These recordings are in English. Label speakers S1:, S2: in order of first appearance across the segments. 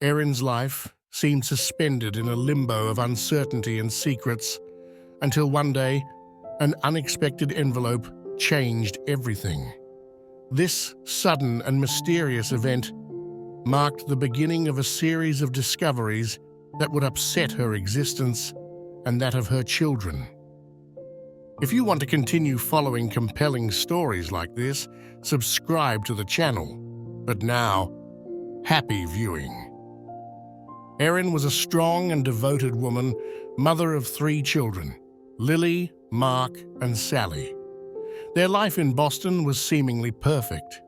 S1: Erin's life seemed suspended in a limbo of uncertainty and secrets until one day, an unexpected envelope changed everything. This sudden and mysterious event marked the beginning of a series of discoveries that would upset her existence and that of her children. If you want to continue following compelling stories like this, subscribe to the channel. But now, happy viewing. Erin was a strong and devoted woman, mother of 3 children, Lily, Mark, and Sally. Their life in Boston was seemingly perfect.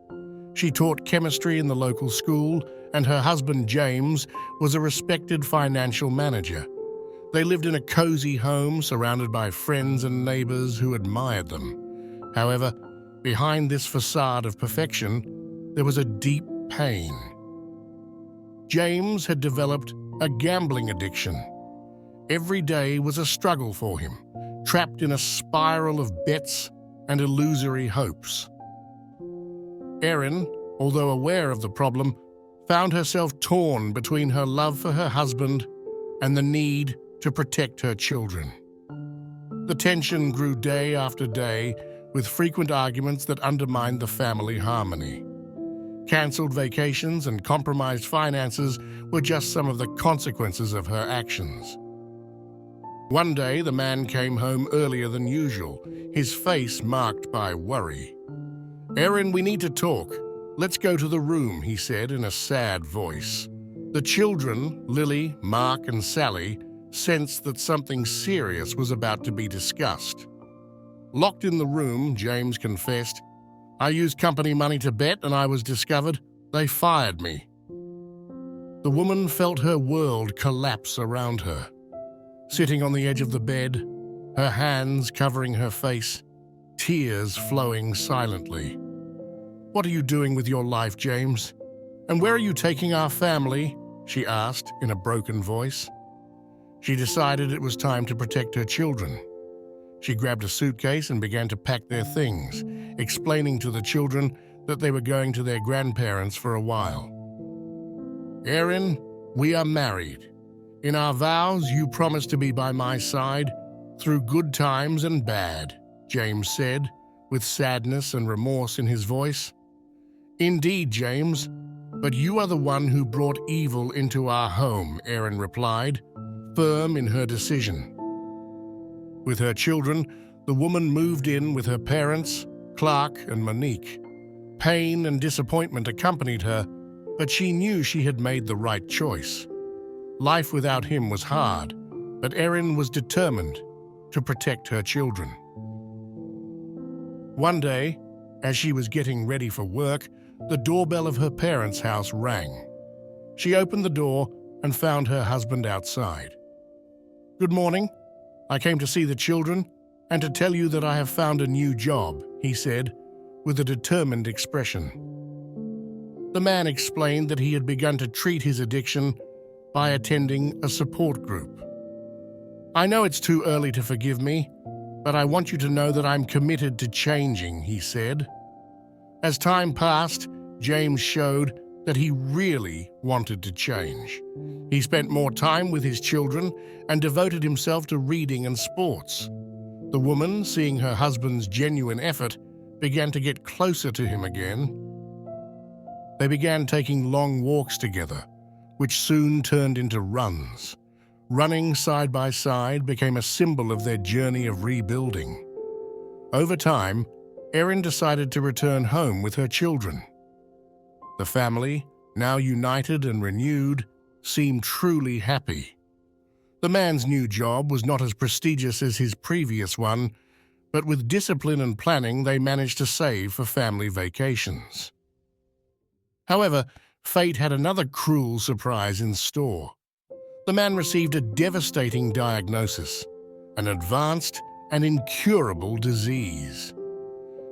S1: She taught chemistry in the local school, and her husband, James, was a respected financial manager. They lived in a cozy home surrounded by friends and neighbors who admired them. However, behind this facade of perfection, there was a deep pain. James had developed a gambling addiction. Every day was a struggle for him, trapped in a spiral of bets and illusory hopes. Erin, although aware of the problem, found herself torn between her love for her husband and the need to protect her children. The tension grew day after day, with frequent arguments that undermined the family harmony. Cancelled vacations and compromised finances were just some of the consequences of her actions. One day, the man came home earlier than usual, his face marked by worry. "Erin, we need to talk. Let's go to the room," he said in a sad voice. The children, Lily, Mark, and Sally, sensed that something serious was about to be discussed. Locked in the room, James confessed, "I used company money to bet and I was discovered. They fired me." The woman felt her world collapse around her. Sitting on the edge of the bed, her hands covering her face, tears flowing silently. "What are you doing with your life, James? And where are you taking our family?" she asked in a broken voice. She decided it was time to protect her children. She grabbed a suitcase and began to pack their things, explaining to the children that they were going to their grandparents for a while. "Erin, we are married. In our vows, you promised to be by my side through good times and bad," James said, with sadness and remorse in his voice. "Indeed, James, but you are the one who brought evil into our home," Erin replied, firm in her decision. With her children, the woman moved in with her parents, Clark and Monique. Pain and disappointment accompanied her, but she knew she had made the right choice. Life without him was hard, but Erin was determined to protect her children. One day, as she was getting ready for work, the doorbell of her parents' house rang. She opened the door and found her husband outside. "Good morning. I came to see the children and to tell you that I have found a new job," he said, with a determined expression. The man explained that he had begun to treat his addiction by attending a support group. "I know it's too early to forgive me, but I want you to know that I'm committed to changing," he said. As time passed, James showed that he really wanted to change. He spent more time with his children and devoted himself to reading and sports. The woman, seeing her husband's genuine effort, began to get closer to him again. They began taking long walks together, which soon turned into runs. Running side by side became a symbol of their journey of rebuilding. Over time, Erin decided to return home with her children. The family, now united and renewed, seemed truly happy. The man's new job was not as prestigious as his previous one, but with discipline and planning, they managed to save for family vacations. However, fate had another cruel surprise in store. The man received a devastating diagnosis, an advanced and incurable disease.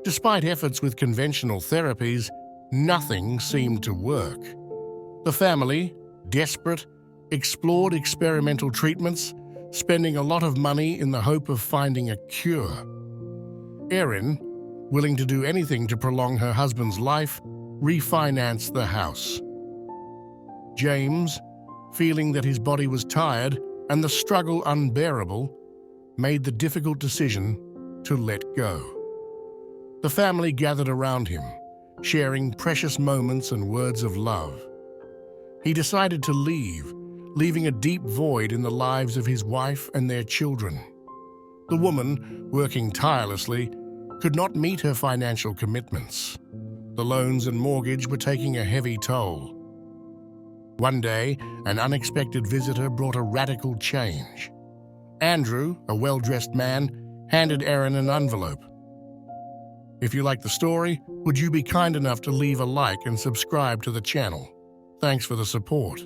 S1: Despite efforts with conventional therapies, nothing seemed to work. The family, desperate, explored experimental treatments, spending a lot of money in the hope of finding a cure. Erin, willing to do anything to prolong her husband's life, refinanced the house. James, feeling that his body was tired and the struggle unbearable, made the difficult decision to let go. The family gathered around him, sharing precious moments and words of love. He decided to leave, leaving a deep void in the lives of his wife and their children. The woman, working tirelessly, could not meet her financial commitments. The loans and mortgage were taking a heavy toll. One day, an unexpected visitor brought a radical change. Andrew, a well-dressed man, handed Erin an envelope. If you like the story, would you be kind enough to leave a like and subscribe to the channel? Thanks for the support.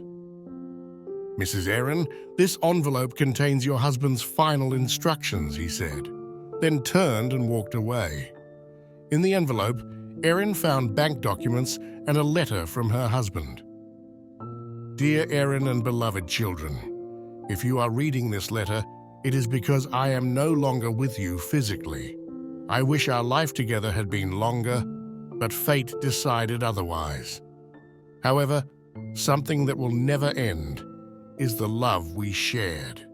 S1: Mrs. Erin, this envelope contains your husband's final instructions, he said, then turned and walked away. In the envelope, Erin found bank documents and a letter from her husband. Dear Erin and beloved children, if you are reading this letter, it is because I am no longer with you physically. I wish our life together had been longer, but fate decided otherwise. However, something that will never end is the love we shared.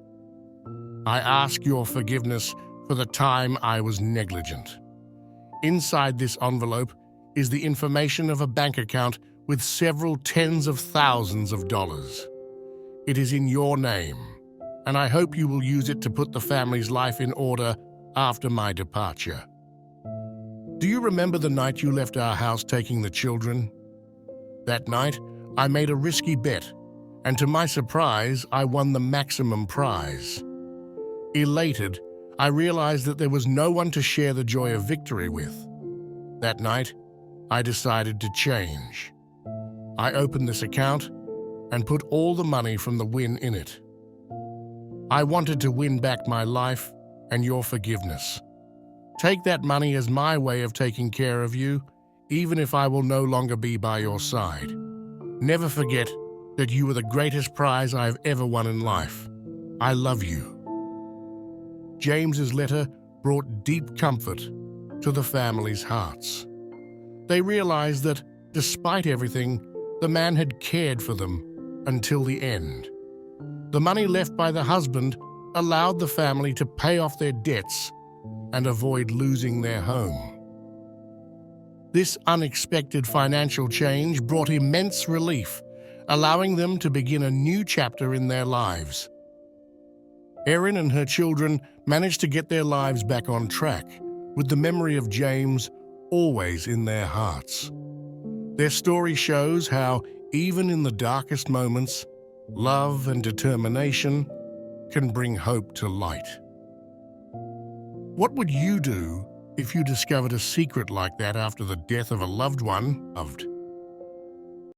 S1: I ask your forgiveness for the time I was negligent. Inside this envelope is the information of a bank account with several tens of thousands of dollars. It is in your name, and I hope you will use it to put the family's life in order after my departure. Do you remember the night you left our house taking the children? That night, I made a risky bet, and to my surprise, I won the maximum prize. Elated, I realized that there was no one to share the joy of victory with. That night, I decided to change. I opened this account and put all the money from the win in it. I wanted to win back my life and your forgiveness. Take that money as my way of taking care of you, even if I will no longer be by your side. Never forget that you are the greatest prize I have ever won in life. I love you. James's letter brought deep comfort to the family's hearts. They realized that, despite everything, the man had cared for them until the end. The money left by the husband allowed the family to pay off their debts and avoid losing their home. This unexpected financial change brought immense relief, allowing them to begin a new chapter in their lives. Erin and her children managed to get their lives back on track, with the memory of James always in their hearts. Their story shows how, even in the darkest moments, love and determination can bring hope to light. What would you do if you discovered a secret like that after the death of a loved one?